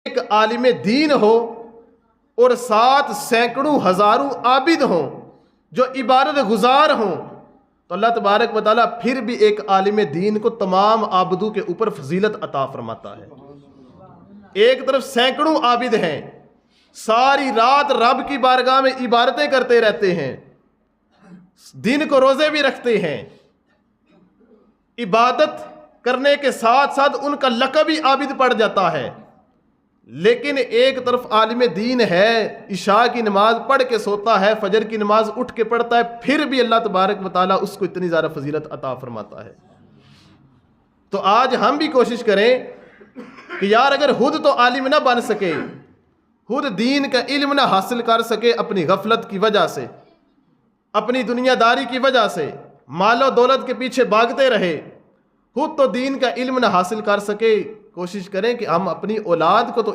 ایک عالم دین ہو اور ساتھ سینکڑوں ہزاروں عابد ہوں جو عبادت گزار ہوں، تو اللہ تبارک و تعالیٰ پھر بھی ایک عالم دین کو تمام عابدوں کے اوپر فضیلت عطا فرماتا ہے۔ ایک طرف سینکڑوں عابد ہیں، ساری رات رب کی بارگاہ میں عبادتیں کرتے رہتے ہیں، دن کو روزے بھی رکھتے ہیں، عبادت کرنے کے ساتھ ساتھ ان کا لقب بھی عابد پڑ جاتا ہے، لیکن ایک طرف عالم دین ہے، عشاء کی نماز پڑھ کے سوتا ہے، فجر کی نماز اٹھ کے پڑھتا ہے، پھر بھی اللہ تبارک و تعالیٰ اس کو اتنی زیادہ فضیلت عطا فرماتا ہے۔ تو آج ہم بھی کوشش کریں کہ یار اگر خود تو عالم نہ بن سکے، خود دین کا علم نہ حاصل کر سکے اپنی غفلت کی وجہ سے، اپنی دنیا داری کی وجہ سے، مال و دولت کے پیچھے بھاگتے رہے، خود تو دین کا علم نہ حاصل کر سکے، کوشش کریں کہ ہم اپنی اولاد کو تو